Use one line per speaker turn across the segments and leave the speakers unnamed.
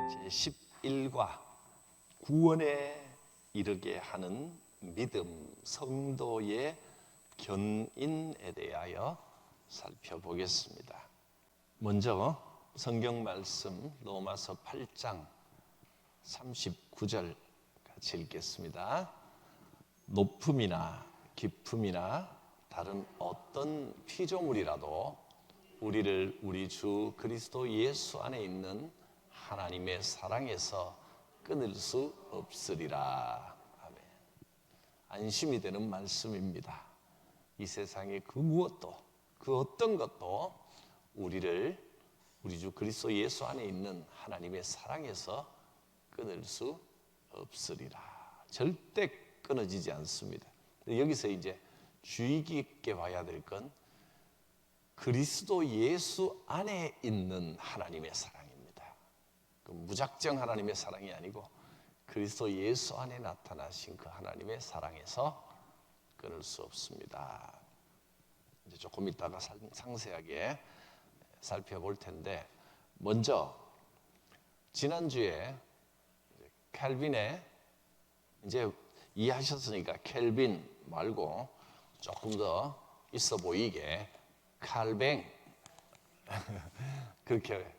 제11과 구원에 이르게 하는 믿음, 성도의 견인에 대하여 살펴보겠습니다. 먼저 성경 말씀 로마서 8장 39절 같이 읽겠습니다. 높음이나 깊음이나 다른 어떤 피조물이라도 우리를 우리 주 그리스도 예수 안에 있는 하나님의 사랑에서 끊을 수 없으리라. 아멘. 안심이 되는 말씀입니다. 이 세상의 그 무엇도, 그 어떤 것도 우리를 우리 주 그리스도 예수 안에 있는 하나님의 사랑에서 끊을 수 없으리라. 절대 끊어지지 않습니다. 여기서 이제 주의 깊게 봐야 될 건 그리스도 예수 안에 있는 하나님의 사랑입니다. 그 무작정 하나님의 사랑이 아니고 그리스도 예수 안에 나타나신 그 하나님의 사랑에서 끊을 수 없습니다. 이제 조금 이따가 상세하게 살펴볼 텐데, 먼저 지난주에 켈빈의, 이제 이해하셨으니까 켈빈 말고 조금 더 있어 보이게 칼뱅 그렇게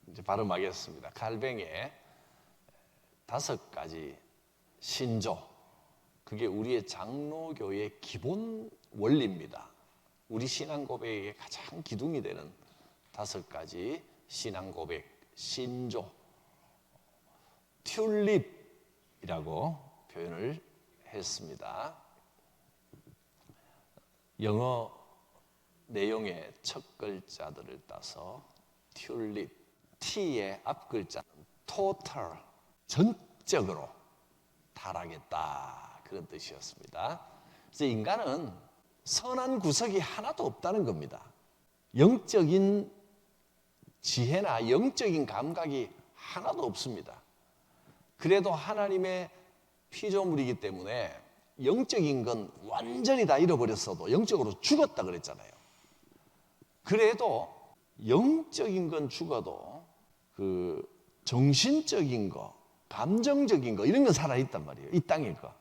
이제 발음하겠습니다. 칼뱅의 5가지 신조, 그게 우리의 장로교의 기본 원리입니다. 우리 신앙 고백의 가장 기둥이 되는 5가지 신앙 고백 신조, 튤립이라고 표현을 했습니다. 영어 내용의 첫 글자들을 따서 튤립, T의 앞 글자는 total, 전적으로 타락했다, 그런 뜻이었습니다. 그래서 인간은 선한 구석이 하나도 없다는 겁니다. 영적인 지혜나 영적인 감각이 하나도 없습니다. 그래도 하나님의 피조물이기 때문에 영적인 건 완전히 다 잃어버렸어도 영적으로 죽었다 그랬잖아요. 그래도 영적인 건 죽어도 그 정신적인 거, 감정적인 거, 이런 건 살아있단 말이에요. 이 땅의 거.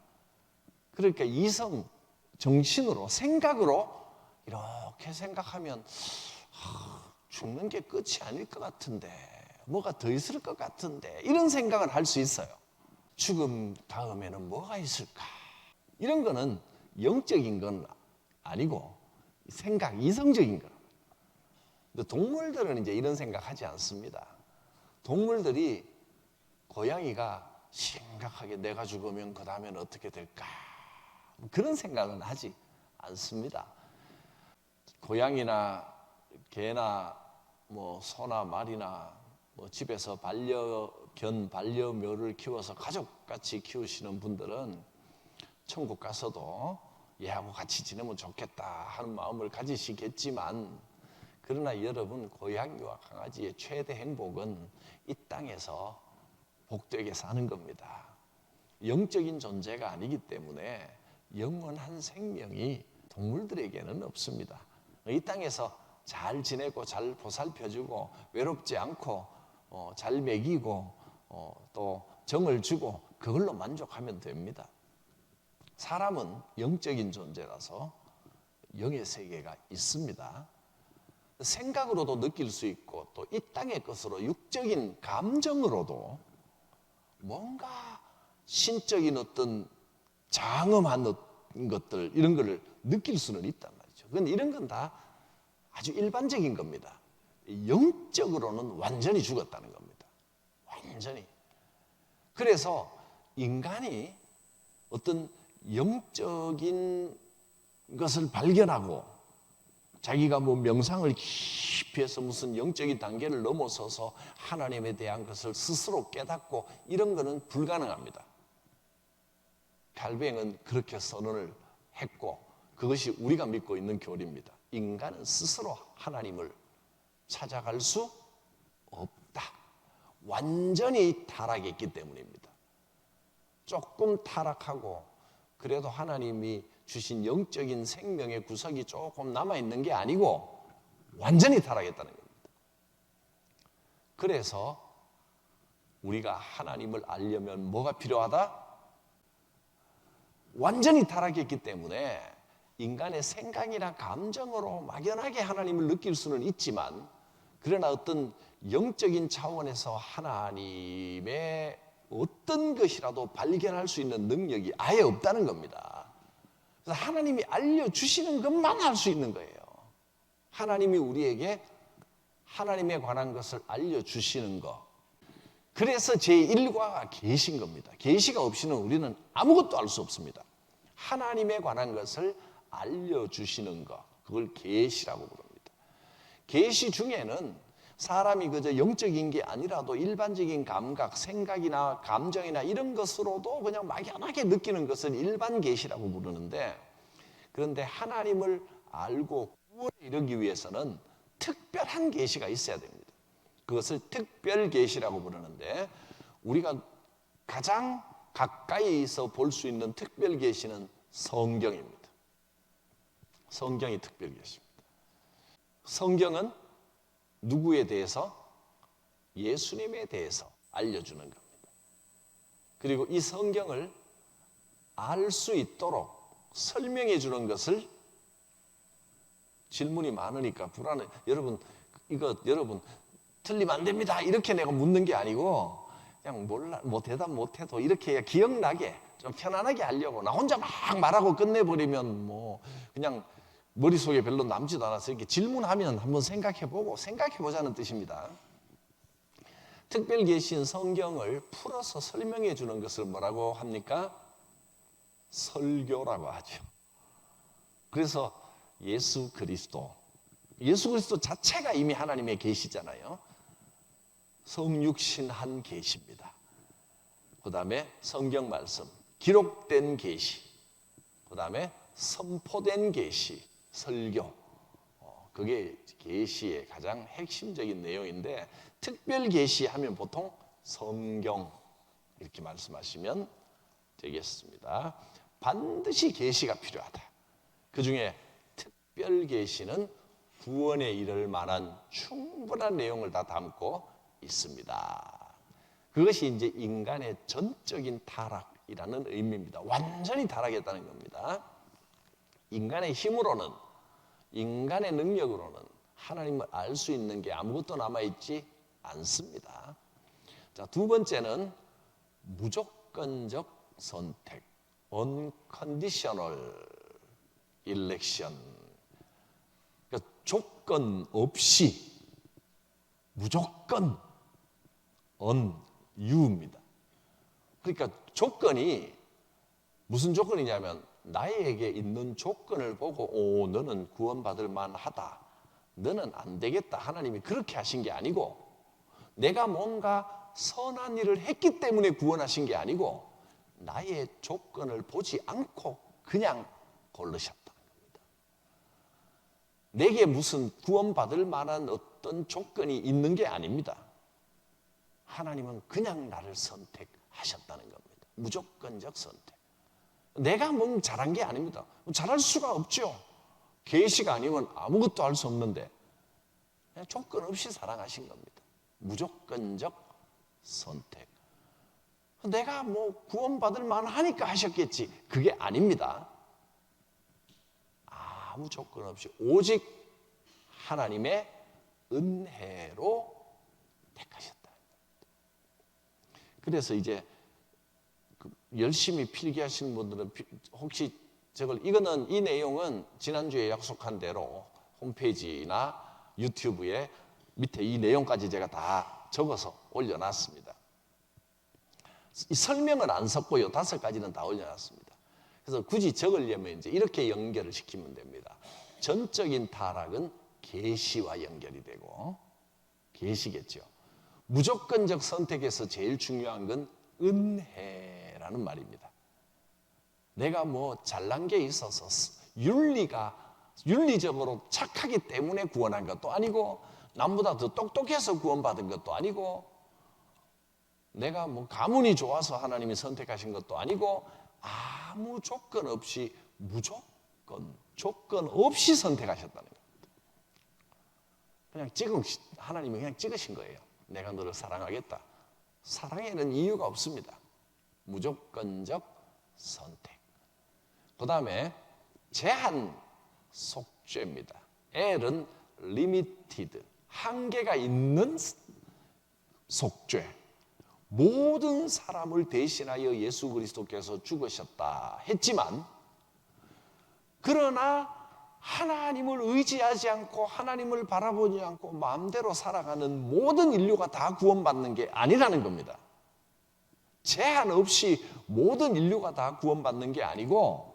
그러니까 이성, 정신으로, 생각으로 이렇게 생각하면 죽는 게 끝이 아닐 것 같은데, 뭐가 더 있을 것 같은데, 이런 생각을 할 수 있어요. 죽음 다음에는 뭐가 있을까? 이런 거는 영적인 건 아니고 생각, 이성적인 거. 근데 동물들은 이제 이런 생각하지 않습니다. 동물들이, 고양이가 심각하게 내가 죽으면 그 다음에는 어떻게 될까? 그런 생각은 하지 않습니다. 고양이나 개나 뭐 소나 말이나 뭐 집에서 반려견, 반려묘를 키워서 가족같이 키우시는 분들은 천국 가서도 얘하고 같이 지내면 좋겠다 하는 마음을 가지시겠지만, 그러나 여러분, 고양이와 강아지의 최대 행복은 이 땅에서 복되게 사는 겁니다. 영적인 존재가 아니기 때문에 영원한 생명이 동물들에게는 없습니다. 이 땅에서 잘 지내고 잘 보살펴주고 외롭지 않고 잘 먹이고 또 정을 주고 그걸로 만족하면 됩니다. 사람은 영적인 존재라서 영의 세계가 있습니다. 생각으로도 느낄 수 있고 또 이 땅의 것으로 육적인 감정으로도 뭔가 신적인 어떤 장엄한 것들, 이런 거를 느낄 수는 있단 말이죠. 그런데 이런 건 다 아주 일반적인 겁니다. 영적으로는 완전히 죽었다는 겁니다. 완전히. 그래서 인간이 어떤 영적인 것을 발견하고 자기가 뭐 명상을 깊이 해서 무슨 영적인 단계를 넘어서서 하나님에 대한 것을 스스로 깨닫고 이런 거는 불가능합니다. 칼뱅은 그렇게 선언을 했고 그것이 우리가 믿고 있는 교리입니다. 인간은 스스로 하나님을 찾아갈 수 없다. 완전히 타락했기 때문입니다. 조금 타락하고 그래도 하나님이 주신 영적인 생명의 구석이 조금 남아있는 게 아니고 완전히 타락했다는 겁니다. 그래서 우리가 하나님을 알려면 뭐가 필요하다? 완전히 타락했기 때문에 인간의 생각이나 감정으로 막연하게 하나님을 느낄 수는 있지만, 그러나 어떤 영적인 차원에서 하나님의 어떤 것이라도 발견할 수 있는 능력이 아예 없다는 겁니다. 그래서 하나님이 알려주시는 것만 할 수 있는 거예요. 하나님이 우리에게 하나님에 관한 것을 알려주시는 것. 그래서 제1과가 계시인 겁니다. 계시가 없이는 우리는 아무것도 알 수 없습니다. 하나님에 관한 것을 알려주시는 것, 그걸 계시라고 부릅니다. 계시 중에는 사람이 그저 영적인 게 아니라도 일반적인 감각, 생각이나 감정이나 이런 것으로도 그냥 막연하게 느끼는 것을 일반 계시라고 부르는데, 그런데 하나님을 알고 구원에 이르기 위해서는 특별한 계시가 있어야 됩니다. 그것을 특별 계시라고 부르는데, 우리가 가장 가까이서 볼 수 있는 특별 계시는 성경입니다. 성경이 특별 계시입니다. 성경은 누구에 대해서? 예수님에 대해서 알려주는 겁니다. 그리고 이 성경을 알 수 있도록 설명해 주는 것을, 질문이 많으니까 불안해. 여러분 틀리면 안 됩니다, 이렇게 내가 묻는 게 아니고, 그냥 몰라, 뭐 대답 못해도 이렇게 기억나게 좀 편안하게 하려고, 나 혼자 막 말하고 끝내버리면 뭐 그냥 머릿속에 별로 남지도 않아서 이렇게 질문하면 한번 생각해보자는 뜻입니다. 특별 계신 성경을 풀어서 설명해 주는 것을 뭐라고 합니까? 설교라고 하죠. 그래서 예수 그리스도 자체가 이미 하나님의 계시잖아요. 성육신한 계시입니다. 그 다음에 성경 말씀, 기록된 계시, 그 다음에 선포된 계시, 설교, 그게 계시의 가장 핵심적인 내용인데, 특별 계시하면 보통 성경 이렇게 말씀하시면 되겠습니다. 반드시 계시가 필요하다. 그 중에 특별 계시는 구원에 이를 만한 충분한 내용을 다 담고 있습니다. 그것이 이제 인간의 전적인 타락이라는 의미입니다. 완전히 타락했다는 겁니다. 인간의 힘으로는, 인간의 능력으로는 하나님을 알 수 있는 게 아무것도 남아있지 않습니다. 자, 두 번째는 무조건적 선택, unconditional election. 그러니까 조건 없이, 무조건 un유입니다. 그러니까 조건이 무슨 조건이냐면, 나에게 있는 조건을 보고 너는 구원받을 만하다, 너는 안 되겠다, 하나님이 그렇게 하신 게 아니고, 내가 뭔가 선한 일을 했기 때문에 구원하신 게 아니고, 나의 조건을 보지 않고 그냥 고르셨다는 겁니다. 내게 무슨 구원받을 만한 어떤 조건이 있는 게 아닙니다. 하나님은 그냥 나를 선택하셨다는 겁니다. 무조건적 선택. 내가 뭐 잘한 게 아닙니다. 잘할 수가 없죠. 계시가 아니면 아무것도 할 수 없는데, 그냥 조건 없이 사랑하신 겁니다. 무조건적 선택. 내가 뭐 구원받을 만하니까 하셨겠지, 그게 아닙니다. 아무 조건 없이 오직 하나님의 은혜로 택하셨다. 그래서 이제 열심히 필기하시는 분들은 혹시 이거는, 이 내용은 지난주에 약속한 대로 홈페이지나 유튜브에 밑에 이 내용까지 제가 다 적어서 올려놨습니다. 이 설명은 안 섞고요, 5가지는 다 올려놨습니다. 그래서 굳이 적으려면 이제 이렇게 연결을 시키면 됩니다. 전적인 타락은 계시와 연결이 되고, 계시겠죠. 무조건적 선택에서 제일 중요한 건 은혜라는 말입니다. 내가 뭐 잘난 게 있어서 윤리적으로 착하기 때문에 구원한 것도 아니고, 남보다 더 똑똑해서 구원받은 것도 아니고, 내가 뭐 가문이 좋아서 하나님이 선택하신 것도 아니고, 아무 조건 없이 조건 없이 선택하셨다는 겁니다. 하나님이 그냥 찍으신 거예요. 내가 너를 사랑하겠다, 사랑에는 이유가 없습니다. 무조건적 선택. 그 다음에 제한 속죄입니다. L은 limited, 한계가 있는 속죄. 모든 사람을 대신하여 예수 그리스도께서 죽으셨다 했지만, 그러나 하나님을 의지하지 않고 하나님을 바라보지 않고 마음대로 살아가는 모든 인류가 다 구원받는 게 아니라는 겁니다. 제한 없이 모든 인류가 다 구원받는 게 아니고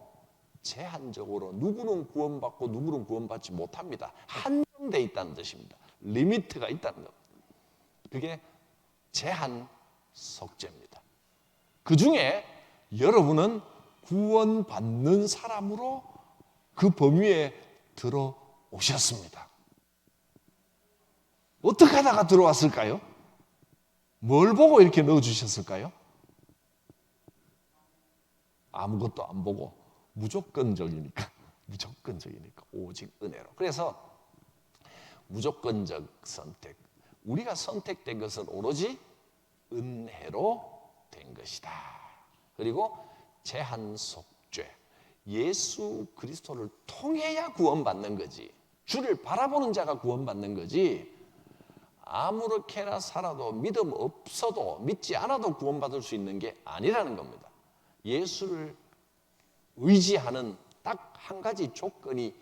제한적으로 누구는 구원받고 누구는 구원받지 못합니다. 한정되어 있다는 뜻입니다. 리미트가 있다는 겁니다. 그게 제한 속죄입니다. 그 중에 여러분은 구원받는 사람으로 그 범위에 들어오셨습니다. 어떻게 하다가 들어왔을까요? 뭘 보고 이렇게 넣어주셨을까요? 아무것도 안 보고 무조건적이니까 오직 은혜로. 그래서 무조건적 선택, 우리가 선택된 것은 오로지 은혜로 된 것이다. 그리고 제한 속죄, 예수 그리스도를 통해야 구원받는 거지, 주를 바라보는 자가 구원받는 거지, 아무렇게나 살아도 믿음 없어도 믿지 않아도 구원받을 수 있는 게 아니라는 겁니다. 예수를 의지하는 딱 한 가지 조건이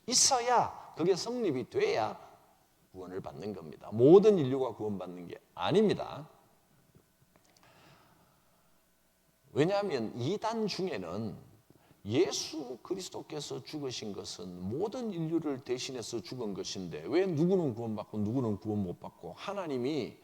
있어야, 그게 성립이 돼야 구원을 받는 겁니다. 모든 인류가 구원받는 게 아닙니다. 왜냐하면 이단 중에는 예수 그리스도께서 죽으신 것은 모든 인류를 대신해서 죽은 것인데 왜 누구는 구원받고 누구는 구원 못 받고, 하나님이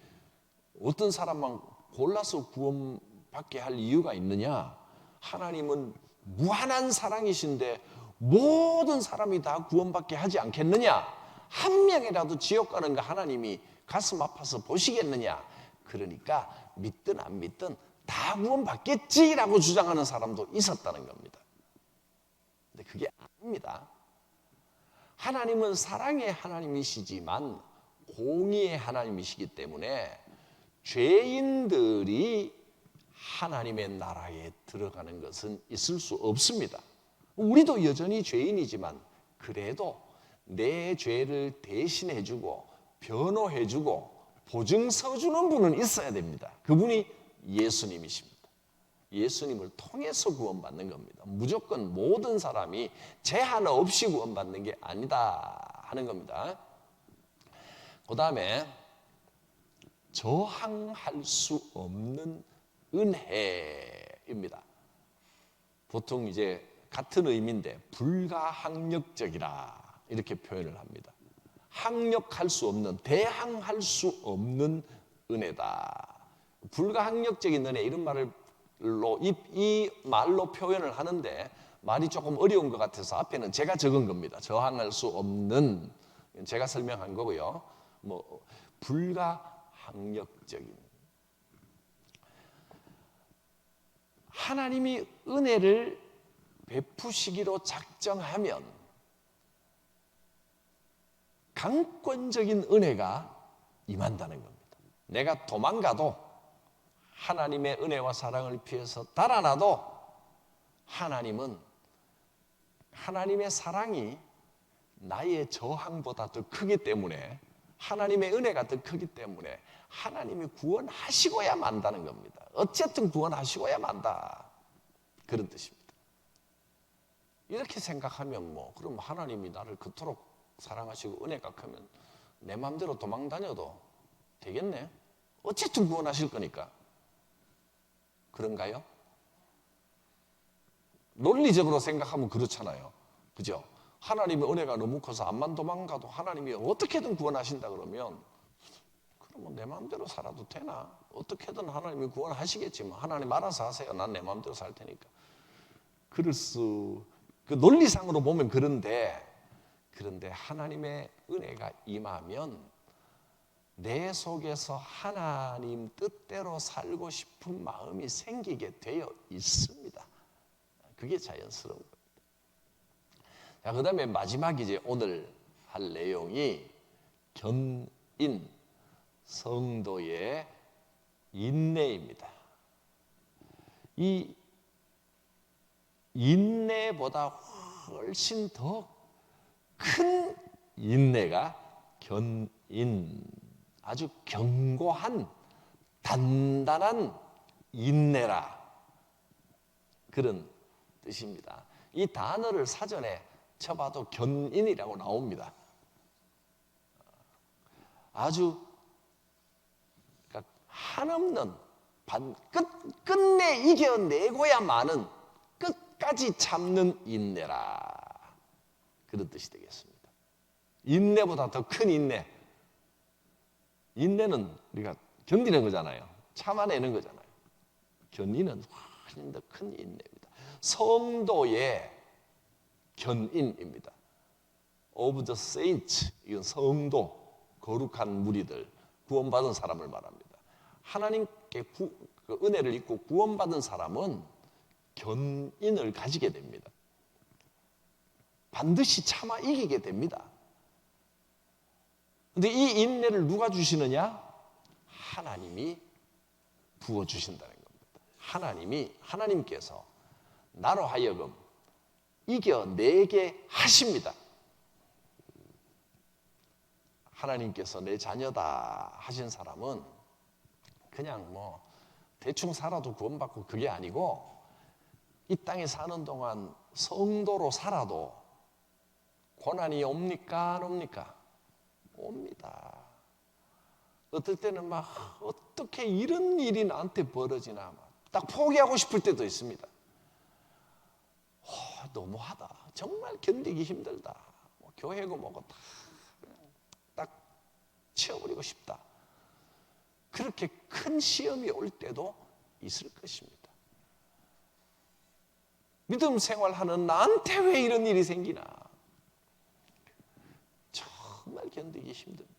어떤 사람만 골라서 구원받게 할 이유가 있느냐? 하나님은 무한한 사랑이신데 모든 사람이 다 구원받게 하지 않겠느냐? 한 명이라도 지옥 가는 거 하나님이 가슴 아파서 보시겠느냐? 그러니까 믿든 안 믿든 다 구원받겠지라고 주장하는 사람도 있었다는 겁니다. 근데 그게 아닙니다. 하나님은 사랑의 하나님이시지만 공의의 하나님이시기 때문에 죄인들이 하나님의 나라에 들어가는 것은 있을 수 없습니다. 우리도 여전히 죄인이지만 그래도 내 죄를 대신해주고 변호해주고 보증서주는 분은 있어야 됩니다. 그분이 예수님이십니다. 예수님을 통해서 구원받는 겁니다. 무조건 모든 사람이 제한 없이 구원받는 게 아니다 하는 겁니다. 그 다음에 저항할 수 없는 은혜입니다. 보통 이제 같은 의미인데 불가항력적이라 이렇게 표현을 합니다. 항력할 수 없는, 대항할 수 없는 은혜다. 불가항력적인 은혜, 이런 말로 이 말로 표현을 하는데 말이 조금 어려운 것 같아서 앞에는 제가 적은 겁니다. 저항할 수 없는, 제가 설명한 거고요. 불가항력적인, 하나님이 은혜를 베푸시기로 작정하면 강권적인 은혜가 임한다는 겁니다. 내가 도망가도, 하나님의 은혜와 사랑을 피해서 달아나도 하나님은, 하나님의 사랑이 나의 저항보다 더 크기 때문에, 하나님의 은혜가 더 크기 때문에 하나님이 구원하시고야 만다는 겁니다. 어쨌든 구원하시고야 만다, 그런 뜻입니다. 이렇게 생각하면 그럼 하나님이 나를 그토록 사랑하시고 은혜가 크면 내 마음대로 도망 다녀도 되겠네, 어쨌든 구원하실 거니까. 그런가요? 논리적으로 생각하면 그렇잖아요. 그죠? 하나님의 은혜가 너무 커서 암만 도망가도 하나님이 어떻게든 구원하신다 그러면, 그러면 내 마음대로 살아도 되나? 어떻게든 하나님이 구원하시겠지만 하나님 알아서 하세요. 난 내 마음대로 살 테니까. 그 논리상으로 보면 그런데 하나님의 은혜가 임하면 내 속에서 하나님 뜻대로 살고 싶은 마음이 생기게 되어 있습니다. 그게 자연스러운 겁니다. 자, 그 다음에 마지막이지, 오늘 할 내용이 견인, 성도의 인내입니다. 이 인내보다 훨씬 더 큰 인내가 견인, 아주 견고한 단단한 인내라, 그런 뜻입니다. 이 단어를 사전에 쳐봐도 견인이라고 나옵니다. 아주 한없는 끝내 이겨내고야만은 끝까지 참는 인내라, 그런 뜻이 되겠습니다. 인내보다 더 큰 인내. 인내는 우리가 견디는 거잖아요. 참아내는 거잖아요. 견인은 훨씬 더 큰 인내입니다. 성도의 견인입니다. Of the saints, 이건 성도, 거룩한 무리들, 구원받은 사람을 말합니다. 하나님께 은혜를 입고 구원받은 사람은 견인을 가지게 됩니다. 반드시 참아 이기게 됩니다. 그런데 이 인내를 누가 주시느냐? 하나님이 부어주신다는 겁니다. 하나님께서 나로 하여금 이겨내게 하십니다. 하나님께서 내 자녀다 하신 사람은 그냥 뭐 대충 살아도 구원받고 그게 아니고, 이 땅에 사는 동안 성도로 살아도 고난이 옵니까 안 옵니까? 옵니다. 어떨 때는 막 어떻게 이런 일이 나한테 벌어지나 딱 포기하고 싶을 때도 있습니다. 너무하다. 정말 견디기 힘들다. 뭐 교회고 뭐고 딱 치워버리고 싶다. 그렇게 큰 시험이 올 때도 있을 것입니다. 믿음 생활하는 나한테 왜 이런 일이 생기나? 정말 견디기 힘듭니다.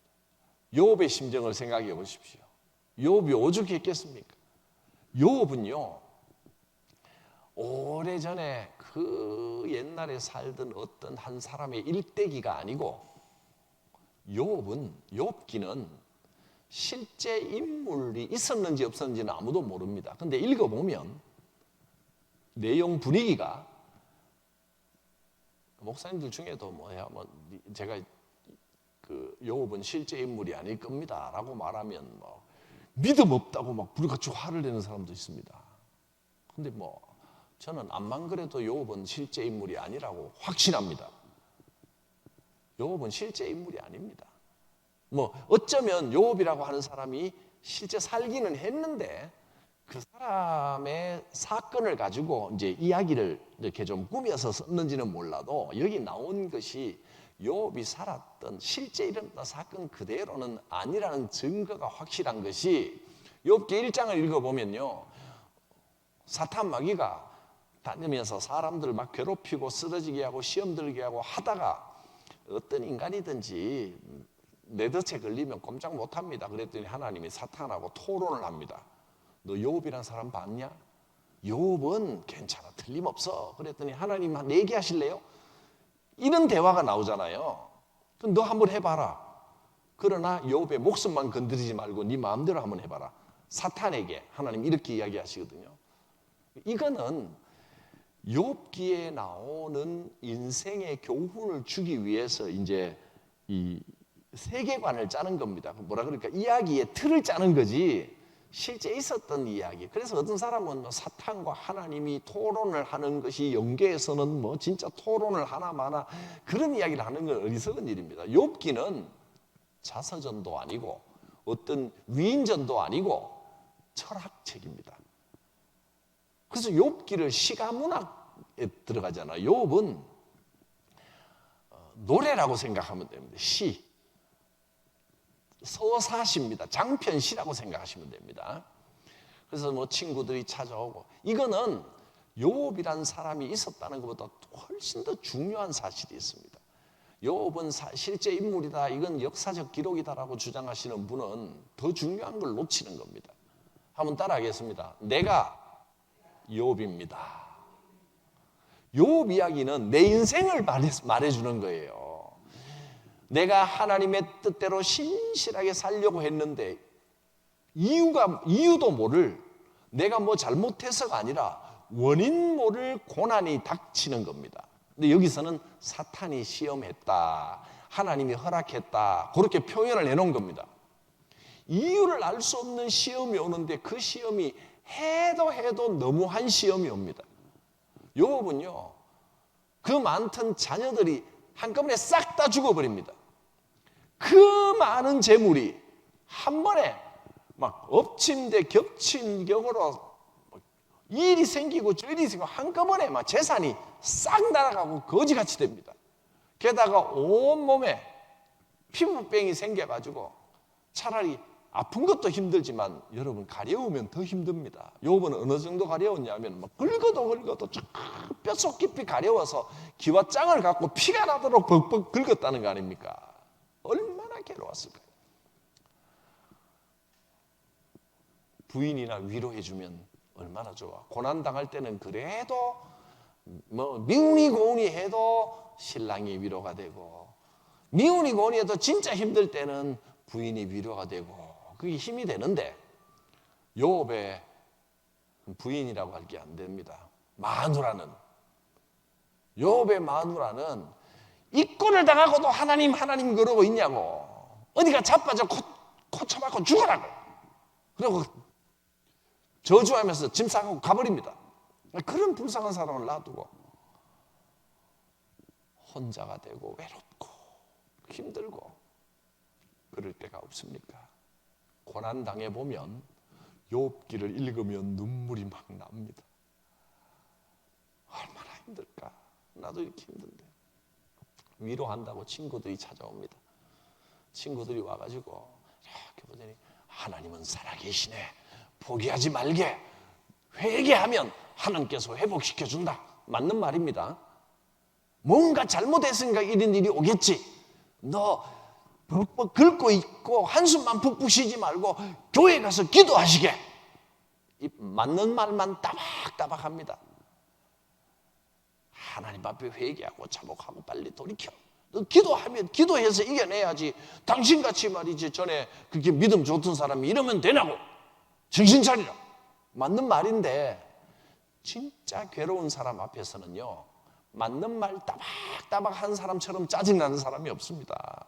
욥의 심정을 생각해 보십시오. 욥이 오죽했겠습니까? 욥은요, 오래전에 그 옛날에 살던 어떤 한 사람의 일대기가 아니고, 욥기는 실제 인물이 있었는지 없었는지는 아무도 모릅니다. 근데 읽어보면 내용 분위기가, 목사님들 중에도 제가 그 욥은 실제 인물이 아닐 겁니다 라고 말하면 믿음 없다고 막 불같이 화를 내는 사람도 있습니다. 근데 저는 암만 그래도 욥은 실제 인물이 아니라고 확신합니다. 욥은 실제 인물이 아닙니다. 어쩌면 욥이라고 하는 사람이 실제 살기는 했는데, 그 사람의 사건을 가지고 이제 이야기를 이렇게 좀 꾸며서 썼는지는 몰라도, 여기 나온 것이 욥이 살았던 실제 일어났던 사건 그대로는 아니라는 증거가 확실한 것이, 욥기 1장을 읽어보면요, 사탄 마귀가 다니면서 사람들 막 괴롭히고 쓰러지게 하고 시험 들게 하고 하다가, 어떤 인간이든지 내 덫에 걸리면 꼼짝 못합니다. 그랬더니 하나님이 사탄하고 토론을 합니다. 너 욥이란 사람 봤냐? 욥은 괜찮아, 틀림없어. 그랬더니 하나님 얘기하실래요? 이런 대화가 나오잖아요. 그럼 너 한번 해봐라. 그러나 욥의 목숨만 건드리지 말고 네 마음대로 한번 해봐라. 사탄에게 하나님 이렇게 이야기하시거든요. 이거는 욥기에 나오는 인생의 교훈을 주기 위해서 이제 이 세계관을 짜는 겁니다. 뭐라 그럴까? 이야기의 틀을 짜는 거지, 실제 있었던 이야기. 그래서 어떤 사람은 사탄과 하나님이 토론을 하는 것이 영계에서는 진짜 토론을 하나 마나 그런 이야기를 하는 건 어리석은 일입니다. 욥기는 자서전도 아니고 어떤 위인전도 아니고 철학책입니다. 그래서 욥기를 시가문학에 들어가잖아요. 욥은 노래라고 생각하면 됩니다. 시, 서사시입니다. 장편시라고 생각하시면 됩니다. 그래서 친구들이 찾아오고, 이거는 욥이라는 사람이 있었다는 것보다 훨씬 더 중요한 사실이 있습니다. 욥은 실제 인물이다, 이건 역사적 기록이다라고 주장하시는 분은 더 중요한 걸 놓치는 겁니다. 한번 따라하겠습니다. 내가 욥입니다. 욥 이야기는 내 인생을 말해주는 거예요. 내가 하나님의 뜻대로 신실하게 살려고 했는데 이유도 모를, 내가 뭐 잘못해서가 아니라 원인 모를 고난이 닥치는 겁니다. 근데 여기서는 사탄이 시험했다, 하나님이 허락했다, 그렇게 표현을 해놓은 겁니다. 이유를 알 수 없는 시험이 오는데 그 시험이 해도 너무한 시험이 옵니다. 욥은요, 그 많던 자녀들이 한꺼번에 싹 다 죽어버립니다. 그 많은 재물이 한 번에 막 엎침대 겹친 격으로 일이 생기고 저일이 생기고 한꺼번에 막 재산이 싹 날아가고 거지같이 됩니다. 게다가 온몸에 피부병이 생겨가지고 차라리 아픈 것도 힘들지만 여러분 가려우면 더 힘듭니다. 욥은 어느 정도 가려웠냐면 막 긁어도 쭉 뼛속 깊이 가려워서 기와 짱을 갖고 피가 나도록 벅벅 긁었다는 거 아닙니까? 얼마나 괴로웠을까요? 부인이나 위로해주면 얼마나 좋아. 고난당할 때는 그래도 뭐 미운이 고운이 해도 신랑이 위로가 되고, 미운이 고운이 해도 진짜 힘들 때는 부인이 위로가 되고, 그게 힘이 되는데 욥의 부인이라고 할 게 안 됩니다. 욥의 마누라는 이권을 당하고도 하나님 그러고 있냐고, 어디가 자빠져 코 쳐박고 죽어라고, 그리고 저주하면서 짐 싸고 가버립니다. 그런 불쌍한 사람을 놔두고 혼자가 되고 외롭고 힘들고 그럴 때가 없습니까? 고난 당해보면 욥기를 읽으면 눈물이 막 납니다. 얼마나 힘들까? 나도 이렇게 힘든데. 위로한다고 친구들이 찾아옵니다. 친구들이 와가지고 이렇게 보더니 하나님은 살아계시네, 포기하지 말게, 회개하면 하나님께서 회복시켜준다. 맞는 말입니다. 뭔가 잘못했으니까 이런 일이 오겠지. 너 벅벅 긁고 있고 한숨만 푹푹 쉬지 말고 교회 가서 기도하시게. 이 맞는 말만 따박따박합니다. 하나님 앞에 회개하고 자복하고 빨리 돌이켜. 너 기도해서 이겨내야지. 당신같이 말이지 전에 그렇게 믿음 좋던 사람이 이러면 되냐고. 정신 차리라. 맞는 말인데 진짜 괴로운 사람 앞에서는요, 맞는 말 따박따박 한 사람처럼 짜증나는 사람이 없습니다.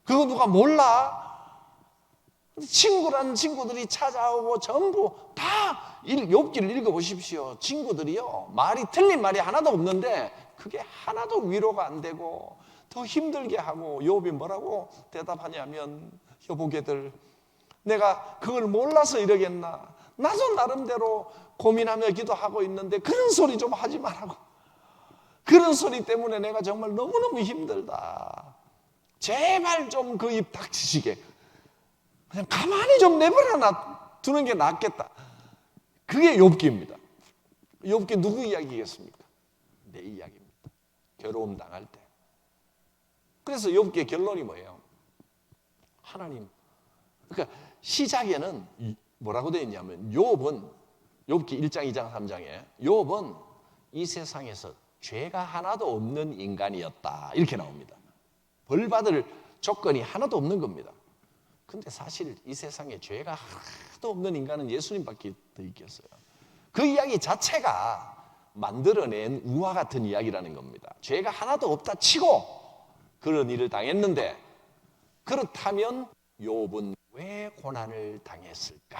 그거 누가 몰라? 친구라는 친구들이 찾아오고 전부 다 욥기를 읽어보십시오. 친구들이요, 말이 틀린 말이 하나도 없는데 그게 하나도 위로가 안 되고 더 힘들게 하고, 욥이 뭐라고 대답하냐면, 여보게들, 내가 그걸 몰라서 이러겠나? 나도 나름대로 고민하며 기도하고 있는데 그런 소리 좀 하지 말라고. 그런 소리 때문에 내가 정말 너무너무 힘들다. 제발 좀 그 입 닥치시게. 그냥 가만히 좀 내버려 두는 게 낫겠다. 그게 욥기입니다. 욥기 누구 이야기겠습니까? 내 이야기입니다. 괴로움 당할 때. 그래서 욥기의 결론이 뭐예요? 하나님. 그러니까 시작에는 뭐라고 되어 있냐면, 욥기 1장, 2장, 3장에 욥은 이 세상에서 죄가 하나도 없는 인간이었다, 이렇게 나옵니다. 벌 받을 조건이 하나도 없는 겁니다. 근데 사실 이 세상에 죄가 하나도 없는 인간은 예수님밖에 더 있겠어요. 그 이야기 자체가 만들어낸 우화 같은 이야기라는 겁니다. 죄가 하나도 없다 치고 그런 일을 당했는데, 그렇다면 욥은 왜 고난을 당했을까?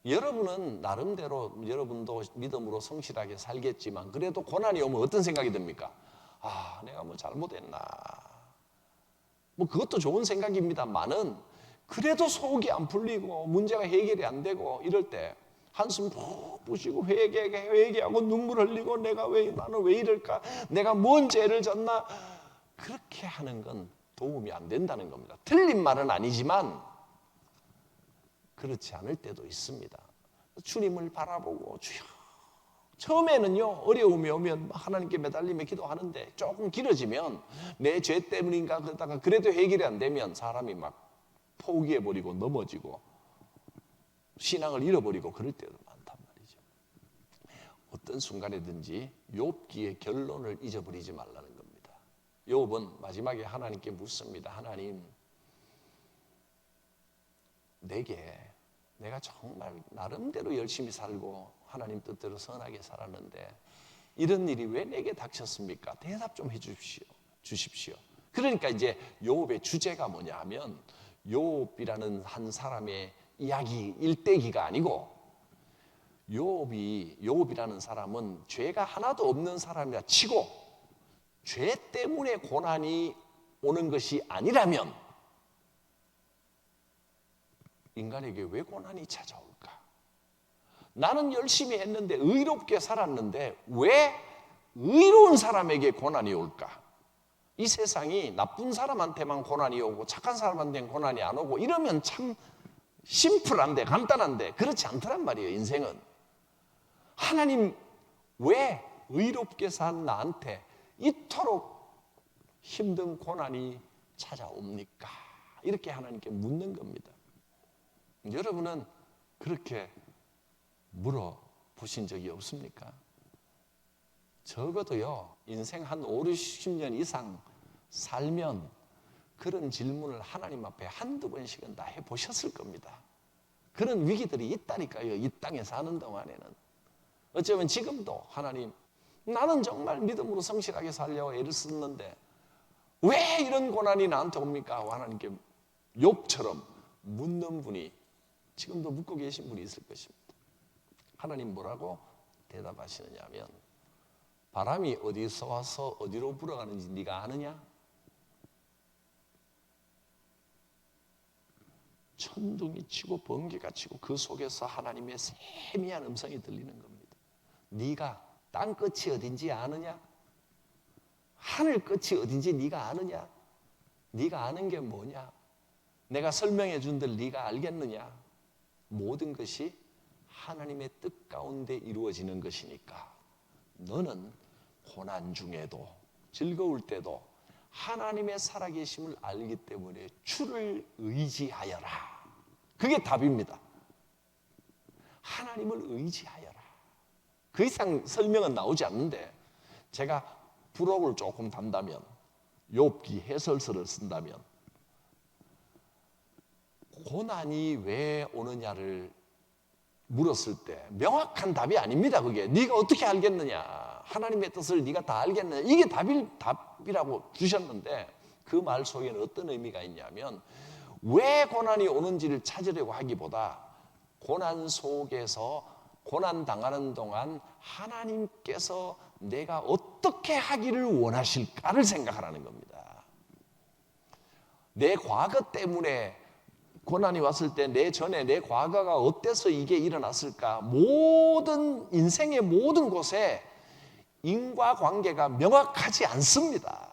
여러분은 나름대로 여러분도 믿음으로 성실하게 살겠지만 그래도 고난이 오면 어떤 생각이 듭니까? 아, 내가 뭐 잘못했나? 뭐 그것도 좋은 생각입니다만은, 그래도 속이 안 풀리고 문제가 해결이 안 되고 이럴 때 한숨 푹 pu시고 회개하고 눈물 흘리고 나는 왜 이럴까? 내가 뭔 죄를 졌나? 그렇게 하는 건 도움이 안 된다는 겁니다. 틀린 말은 아니지만 그렇지 않을 때도 있습니다. 주님을 바라보고, 주여, 처음에는요, 어려움이 오면 하나님께 매달리며 기도하는데 조금 길어지면 내 죄 때문인가 그러다가 그래도 해결이 안 되면 사람이 막 포기해버리고 넘어지고 신앙을 잃어버리고 그럴 때도 많단 말이죠. 어떤 순간에든지 욥기의 결론을 잊어버리지 말라는 겁니다. 욥은 마지막에 하나님께 묻습니다. 하나님, 내가 정말 나름대로 열심히 살고 하나님 뜻대로 선하게 살았는데 이런 일이 왜 내게 닥쳤습니까? 대답 좀 주십시오. 그러니까 이제 욥의 주제가 뭐냐 하면 욥이라는 한 사람의 이야기 일대기가 아니고 욥이라는 사람은 죄가 하나도 없는 사람이라 치고 죄 때문에 고난이 오는 것이 아니라면 인간에게 왜 고난이 찾아올까? 나는 열심히 했는데 의롭게 살았는데 왜 의로운 사람에게 고난이 올까? 이 세상이 나쁜 사람한테만 고난이 오고 착한 사람한테는 고난이 안 오고 이러면 참 심플한데 간단한데 그렇지 않더란 말이에요. 인생은. 하나님 왜 의롭게 산 나한테 이토록 힘든 고난이 찾아옵니까? 이렇게 하나님께 묻는 겁니다. 여러분은 그렇게 물어보신 적이 없습니까? 적어도요, 인생 한 5, 60년 이상 살면 그런 질문을 하나님 앞에 한두 번씩은 다 해보셨을 겁니다. 그런 위기들이 있다니까요, 이 땅에 사는 동안에는. 어쩌면 지금도 하나님, 나는 정말 믿음으로 성실하게 살려고 애를 썼는데 왜 이런 고난이 나한테 옵니까? 하고 하나님께 욥처럼 묻는 분이 지금도 묻고 계신 분이 있을 것입니다. 하나님 뭐라고 대답하시느냐 하면 바람이 어디서 와서 어디로 불어가는지 네가 아느냐? 천둥이 치고 번개가 치고 그 속에서 하나님의 세미한 음성이 들리는 겁니다. 네가 땅 끝이 어딘지 아느냐? 하늘 끝이 어딘지 네가 아느냐? 네가 아는 게 뭐냐? 내가 설명해 준들 네가 알겠느냐? 모든 것이 하나님의 뜻 가운데 이루어지는 것이니까 너는 고난 중에도 즐거울 때도 하나님의 살아계심을 알기 때문에 주를 의지하여라. 그게 답입니다. 하나님을 의지하여라. 그 이상 설명은 나오지 않는데 제가 부록을 조금 단다면 욥기 해설서를 쓴다면 고난이 왜 오느냐를 물었을 때 명확한 답이 아닙니다. 그게 네가 어떻게 알겠느냐, 하나님의 뜻을 네가 다 알겠느냐, 이게 답이라고 주셨는데 그 말 속에는 어떤 의미가 있냐면 왜 고난이 오는지를 찾으려고 하기보다 고난 속에서 고난 당하는 동안 하나님께서 내가 어떻게 하기를 원하실까를 생각하라는 겁니다. 내 과거 때문에 고난이 왔을 때 내 전에 내 과거가 어때서 이게 일어났을까? 인생의 모든 곳에 인과관계가 명확하지 않습니다.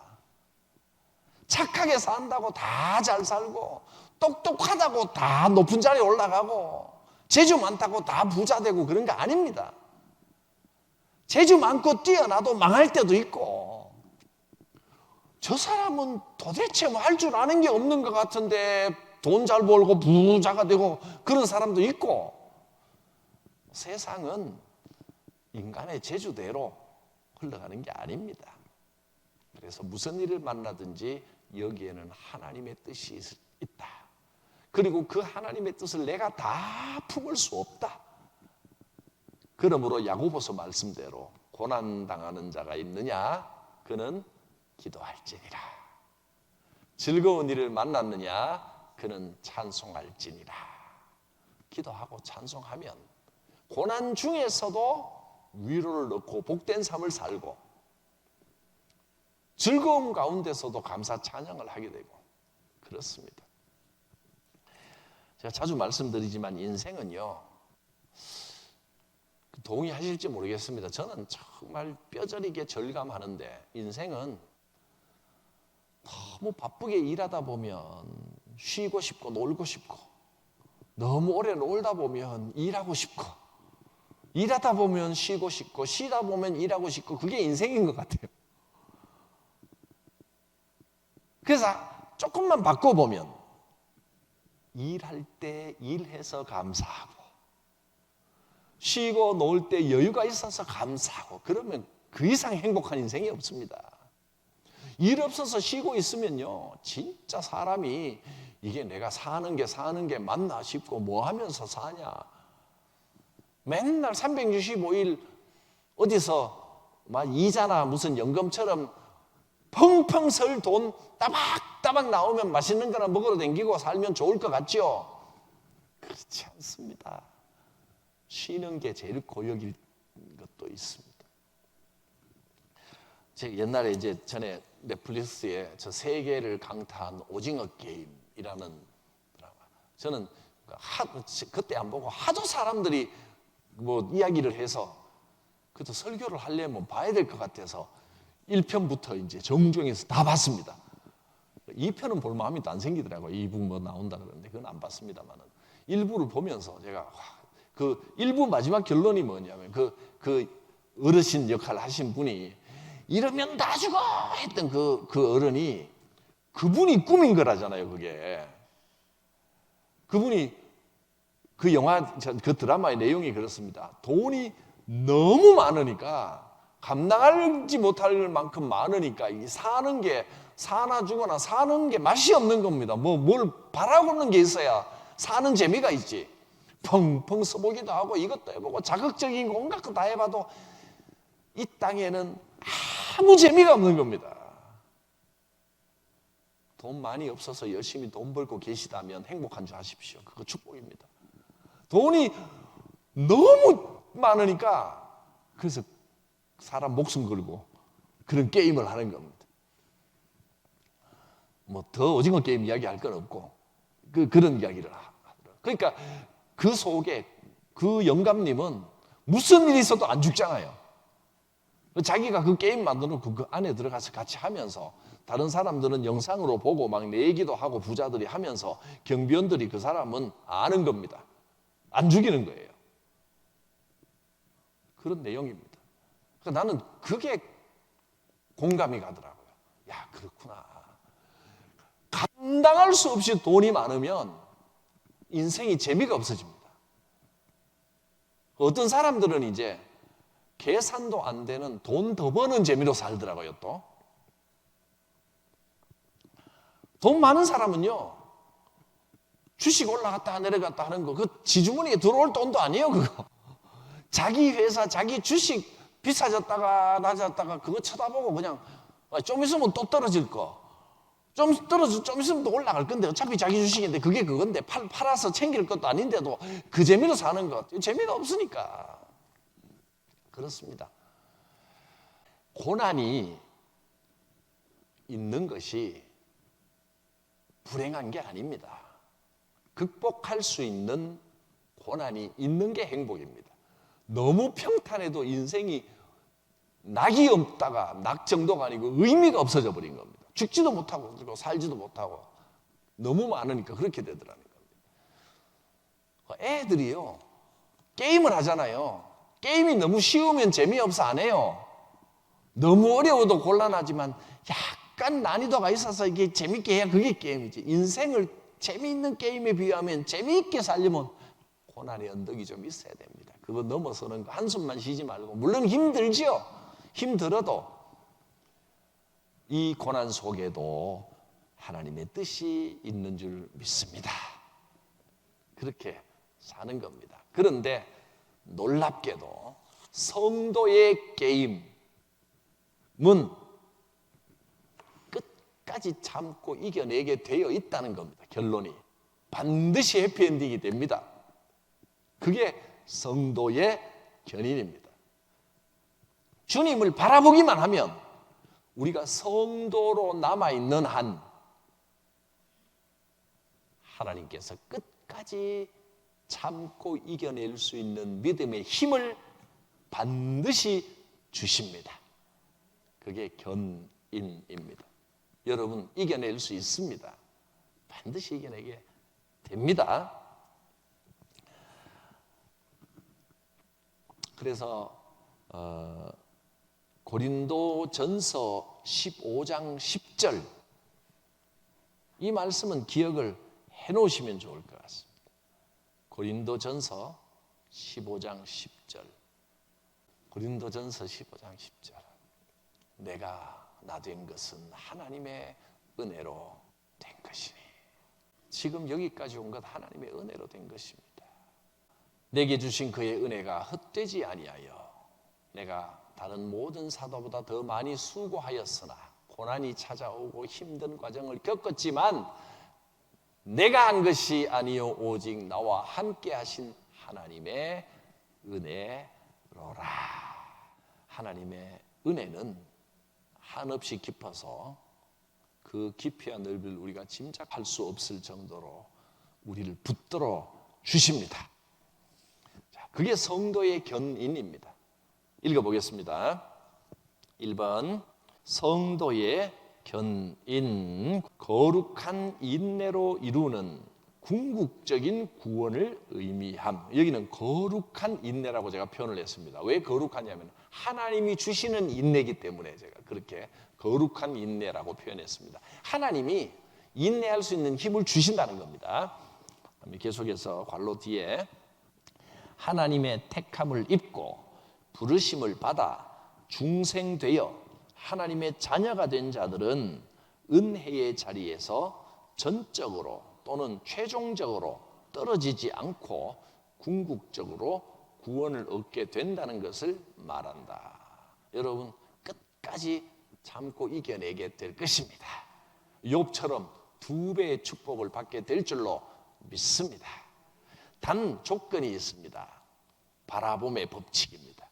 착하게 산다고 다 잘 살고 똑똑하다고 다 높은 자리에 올라가고 재주 많다고 다 부자 되고 그런 거 아닙니다. 재주 많고 뛰어나도 망할 때도 있고 저 사람은 도대체 뭐 할 줄 아는 게 없는 것 같은데 돈 잘 벌고 부자가 되고 그런 사람도 있고 세상은 인간의 재주대로 흘러가는 게 아닙니다. 그래서 무슨 일을 만나든지 여기에는 하나님의 뜻이 있다. 그리고 그 하나님의 뜻을 내가 다 품을 수 없다. 그러므로 야고보서 말씀대로 고난당하는 자가 있느냐? 그는 기도할지니라. 즐거운 일을 만났느냐? 그는 찬송할지니라. 기도하고 찬송하면 고난 중에서도 위로를 얻고 복된 삶을 살고 즐거움 가운데서도 감사 찬양을 하게 되고 그렇습니다. 제가 자주 말씀드리지만 인생은요, 동의하실지 모르겠습니다. 저는 정말 뼈저리게 절감하는데 인생은 너무 바쁘게 일하다 보면 쉬고 싶고 놀고 싶고 너무 오래 놀다 보면 일하고 싶고 일하다 보면 쉬고 싶고 쉬다 보면 일하고 싶고 그게 인생인 것 같아요. 그래서 조금만 바꿔보면 일할 때 일해서 감사하고 쉬고 놀 때 여유가 있어서 감사하고 그러면 그 이상 행복한 인생이 없습니다. 일 없어서 쉬고 있으면요, 진짜 사람이 이게 내가 사는 게 맞나 싶고 뭐 하면서 사냐. 맨날 365일 어디서 막 이자나 무슨 연금처럼 펑펑 설 돈 따박따박 나오면 맛있는 거나 먹으러 다니고 살면 좋을 것 같죠? 그렇지 않습니다. 쉬는 게 제일 고역일 것도 있습니다. 제가 옛날에 이제 전에 넷플릭스에 저 세계를 강타한 오징어 게임이라는 드라마. 저는 그때 안 보고 하도 사람들이 뭐 이야기를 해서 그래도 설교를 하려면 봐야 될 것 같아서 1편부터 이제 정주행해서 다 봤습니다. 2편은 볼 마음이 또 안 생기더라고요. 2부 뭐 나온다 그러는데 그건 안 봤습니다만은 1부를 보면서 제가 그 1부 마지막 결론이 뭐냐면 그 어르신 역할을 하신 분이 이러면 다 죽어 했던 그 어른이 그분이 꾸민 거라잖아요. 그게 그분이 그 영화 그 드라마의 내용이 그렇습니다. 돈이 너무 많으니까 감당하지 못할 만큼 많으니까 이 사는 게 사나 죽거나 사는 게 맛이 없는 겁니다. 뭘 바라고는 게 있어야 사는 재미가 있지. 펑펑 써보기도 하고 이것도 해보고 자극적인 거 온갖 거 다 해봐도 이 땅에는 아무 재미가 없는 겁니다. 돈 많이 없어서 열심히 돈 벌고 계시다면 행복한 줄 아십시오. 그거 축복입니다. 돈이 너무 많으니까 그래서 사람 목숨 걸고 그런 게임을 하는 겁니다. 뭐 더 오징어 게임 이야기할 건 없고 그런 이야기를 하더라고요. 그러니까 그 속에 그 영감님은 무슨 일이 있어도 안 죽잖아요. 자기가 그 게임 만들어놓고 그 안에 들어가서 같이 하면서 다른 사람들은 영상으로 보고 막 내기도 하고 부자들이 하면서 경비원들이 그 사람은 아는 겁니다. 안 죽이는 거예요. 그런 내용입니다. 그러니까 나는 그게 공감이 가더라고요. 야, 그렇구나. 감당할 수 없이 돈이 많으면 인생이 재미가 없어집니다. 어떤 사람들은 이제 계산도 안 되는 돈 더 버는 재미로 살더라고요, 또. 돈 많은 사람은요, 주식 올라갔다 내려갔다 하는 거, 그 지주머니에 들어올 돈도 아니에요, 그거. 자기 회사, 자기 주식 비싸졌다가 낮았다가 그거 쳐다보고 그냥 좀 있으면 또 떨어질 거. 좀 있으면 또 올라갈 건데 어차피 자기 주식인데 그게 그건데 팔아서 챙길 것도 아닌데도 그 재미로 사는 것. 재미가 없으니까. 그렇습니다. 고난이 있는 것이 불행한 게 아닙니다. 극복할 수 있는 고난이 있는 게 행복입니다. 너무 평탄해도 인생이 낙이 없다가 낙 정도가 아니고 의미가 없어져 버린 겁니다. 죽지도 못하고 그리고 살지도 못하고 너무 많으니까 그렇게 되더라는 겁니다. 애들이요 게임을 하잖아요. 게임이 너무 쉬우면 재미없어 안 해요. 너무 어려워도 곤란하지만 약간 난이도가 있어서 이게 재밌게 해야 그게 게임이지. 인생을 재미있는 게임에 비하면 재미있게 살려면 고난의 언덕이 좀 있어야 됩니다. 그거 넘어서는 거 한숨만 쉬지 말고 물론 힘들지요. 힘들어도 이 고난 속에도 하나님의 뜻이 있는 줄 믿습니다. 그렇게 사는 겁니다. 그런데 놀랍게도 성도의 게임은 끝까지 참고 이겨내게 되어 있다는 겁니다. 결론이 반드시 해피엔딩이 됩니다. 그게 성도의 견인입니다. 주님을 바라보기만 하면 우리가 성도로 남아있는 한 하나님께서 끝까지 참고 이겨낼 수 있는 믿음의 힘을 반드시 주십니다. 그게 견인입니다. 여러분 이겨낼 수 있습니다. 반드시 이겨내게 됩니다. 그래서 고린도전서 15장 10절 이 말씀은 기억을 해놓으시면 좋을 것 같습니다. 고린도전서 15장 10절 고린도전서 15장 10절 내가 나 된 것은 하나님의 은혜로 된 것이니. 지금 여기까지 온 것 하나님의 은혜로 된 것입니다. 내게 주신 그의 은혜가 헛되지 아니하여 내가 다른 모든 사도보다 더 많이 수고하였으나 고난이 찾아오고 힘든 과정을 겪었지만 내가 한 것이 아니요 오직 나와 함께 하신 하나님의 은혜로라. 하나님의 은혜는 한없이 깊어서 그 깊이와 넓이를 우리가 짐작할 수 없을 정도로 우리를 붙들어 주십니다. 자, 그게 성도의 견인입니다. 읽어보겠습니다. 1번 성도의 견인, 거룩한 인내로 이루는 궁극적인 구원을 의미함. 여기는 거룩한 인내라고 제가 표현을 했습니다. 왜 거룩하냐면 하나님이 주시는 인내이기 때문에 제가 그렇게 거룩한 인내라고 표현했습니다. 하나님이 인내할 수 있는 힘을 주신다는 겁니다. 계속해서 괄호 뒤에 하나님의 택함을 입고 부르심을 받아 중생되어 하나님의 자녀가 된 자들은 은혜의 자리에서 전적으로 또는 최종적으로 떨어지지 않고 궁극적으로 구원을 얻게 된다는 것을 말한다. 여러분 끝까지 참고 이겨내게 될 것입니다. 욥처럼 2배의 축복을 받게 될 줄로 믿습니다. 단 조건이 있습니다. 바라봄의 법칙입니다.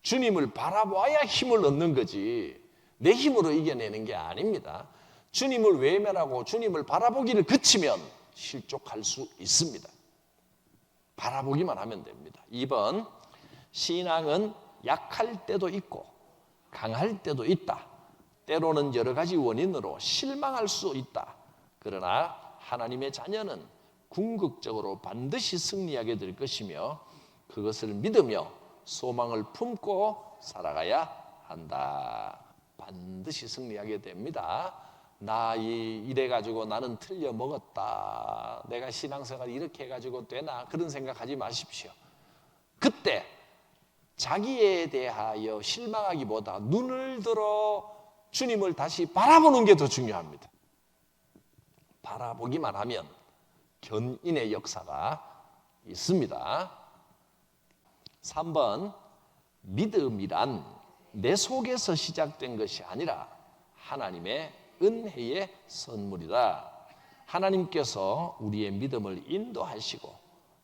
주님을 바라봐야 힘을 얻는 거지 내 힘으로 이겨내는 게 아닙니다. 주님을 외면하고 주님을 바라보기를 그치면 실족할 수 있습니다. 바라보기만 하면 됩니다. 2번 신앙은 약할 때도 있고 강할 때도 있다. 때로는 여러 가지 원인으로 실망할 수 있다. 그러나 하나님의 자녀는 궁극적으로 반드시 승리하게 될 것이며 그것을 믿으며 소망을 품고 살아가야 한다. 반드시 승리하게 됩니다. 나 이래가지고 나는 틀려 먹었다. 내가 신앙생활 이렇게 해가지고 되나? 그런 생각하지 마십시오. 그때 자기에 대하여 실망하기보다 눈을 들어 주님을 다시 바라보는 게 더 중요합니다. 바라보기만 하면 견인의 역사가 있습니다. 3번 믿음이란 내 속에서 시작된 것이 아니라 하나님의 은혜의 선물이다. 하나님께서 우리의 믿음을 인도하시고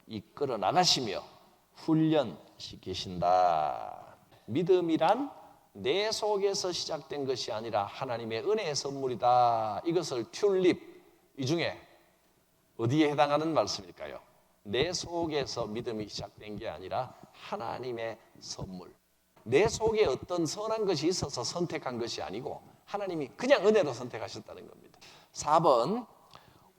이끌어 나가시며 훈련시키신다. 믿음이란 내 속에서 시작된 것이 아니라 하나님의 은혜의 선물이다. 이것을 튤립, 이 중에 어디에 해당하는 말씀일까요? 내 속에서 믿음이 시작된 게 아니라 하나님의 선물. 내 속에 어떤 선한 것이 있어서 선택한 것이 아니고 하나님이 그냥 은혜로 선택하셨다는 겁니다. 4번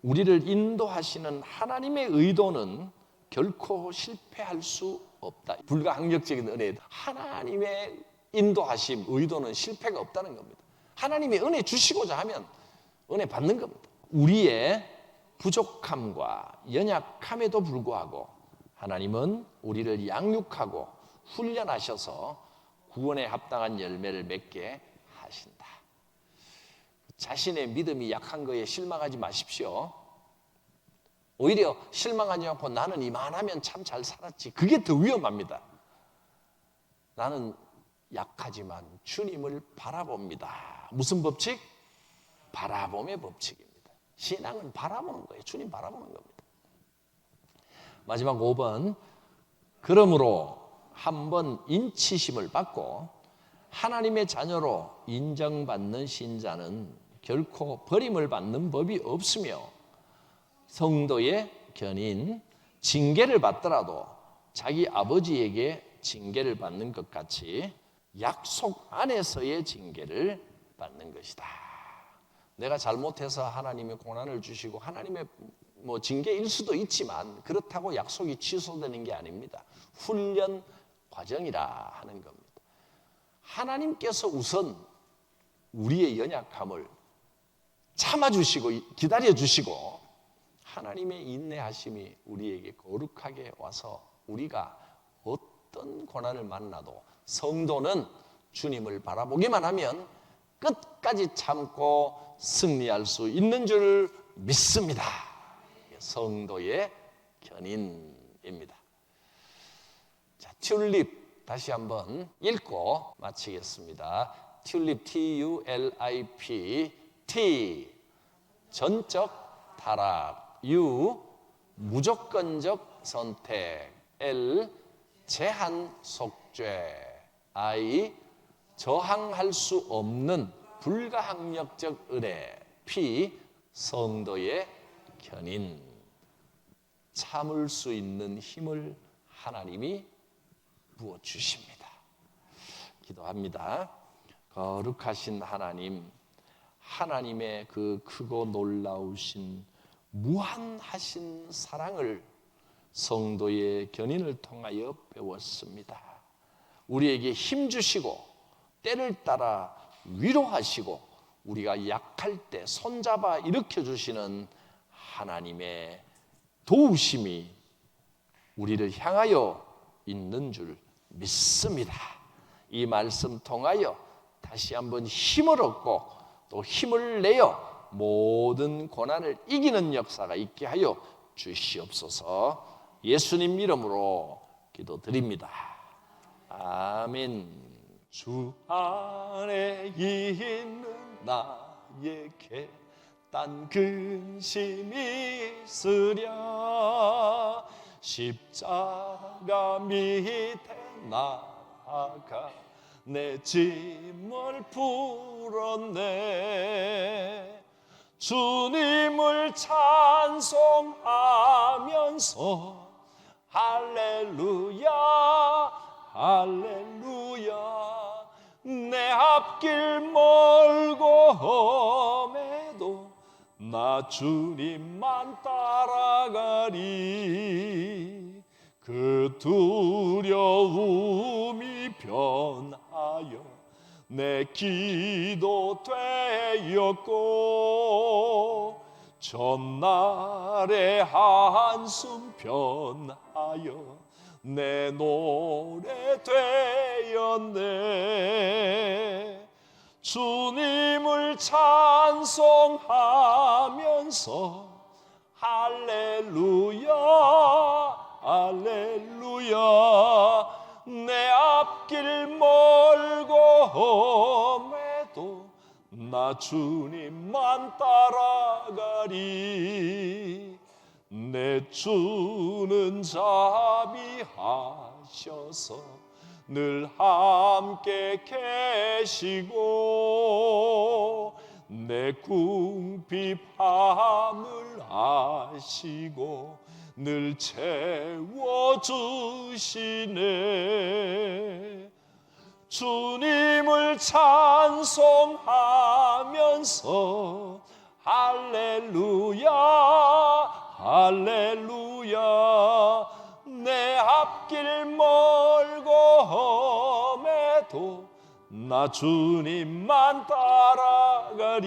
우리를 인도하시는 하나님의 의도는 결코 실패할 수 없다. 불가항력적인 은혜. 하나님의 인도하심, 의도는 실패가 없다는 겁니다. 하나님이 은혜 주시고자 하면 은혜 받는 겁니다. 우리의 부족함과 연약함에도 불구하고 하나님은 우리를 양육하고 훈련하셔서 구원에 합당한 열매를 맺게 하신다. 자신의 믿음이 약한 거에 실망하지 마십시오. 오히려 실망하지 않고 나는 이만하면 참 잘 살았지. 그게 더 위험합니다. 나는 약하지만 주님을 바라봅니다. 무슨 법칙? 바라봄의 법칙입니다. 신앙은 바라보는 거예요. 주님 바라보는 겁니다. 마지막 5번 그러므로 한번 인치심을 받고 하나님의 자녀로 인정받는 신자는 결코 버림을 받는 법이 없으며 성도의 견인, 징계를 받더라도 자기 아버지에게 징계를 받는 것 같이 약속 안에서의 징계를 받는 것이다. 내가 잘못해서 하나님이 고난을 주시고 하나님의 징계일 수도 있지만 그렇다고 약속이 취소되는 게 아닙니다. 훈련 과정이라 하는 겁니다. 하나님께서 우선 우리의 연약함을 참아주시고 기다려주시고 하나님의 인내하심이 우리에게 거룩하게 와서 우리가 어떤 고난을 만나도 성도는 주님을 바라보기만 하면 끝까지 참고 승리할 수 있는 줄 믿습니다. 성도의 견인입니다. 자, 튤립 다시 한번 읽고 마치겠습니다. 튤립, TULIP, T 전적 타락, U 무조건적 선택, L 제한 속죄, I 저항할 수 없는 불가항력적 의뢰, P 성도의 견인. 참을 수 있는 힘을 하나님이 부어주십니다. 기도합니다. 거룩하신 하나님, 하나님의 그 크고 놀라우신 무한하신 사랑을 성도의 견인을 통하여 배웠습니다. 우리에게 힘 주시고 때를 따라 위로하시고 우리가 약할 때 손잡아 일으켜 주시는 하나님의 도우심이 우리를 향하여 있는 줄 믿습니다. 이 말씀 통하여 다시 한번 힘을 얻고 또 힘을 내어 모든 고난을 이기는 역사가 있게 하여 주시옵소서. 예수님 이름으로 기도드립니다. 아멘. 주 안에 있는 나에게 딴 근심이 있으랴. 십자가 밑에 나아가 내 짐을 풀었네. 주님을 찬송하면서 할렐루야 할렐루야. 내 앞길 멀고 험해도 나 주님만 따라가리. 그 두려움이 변하여 내 기도 되었고 전날의 한숨 변하여 내 노래 되었네. 주님을 찬송하면서 할렐루야 할렐루야. 내 앞길 멀고 험해도 나 주님만 따라가리. 내 주는 자비하셔서 늘 함께 계시고 내 궁핍함을 아시고 늘 채워주시네. 주님을 찬송하면서 할렐루야 할렐루야. 내 앞길 멀고 험해도 나 주님만 따라가리.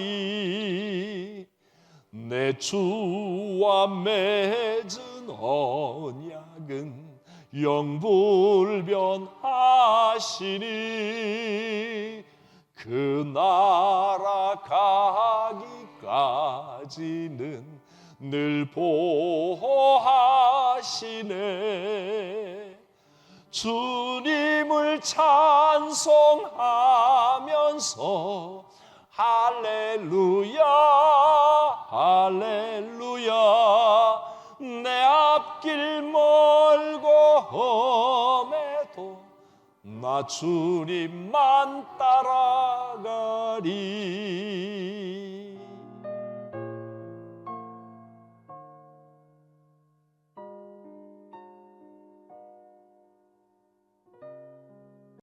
내 주와 맺은 언약은 영불변하시니 그 나라 가기까지는 늘 보호하시네. 주님을 찬송하면서 할렐루야 할렐루야. 내 앞길 멀고 험해도 나 주님만 따라가리.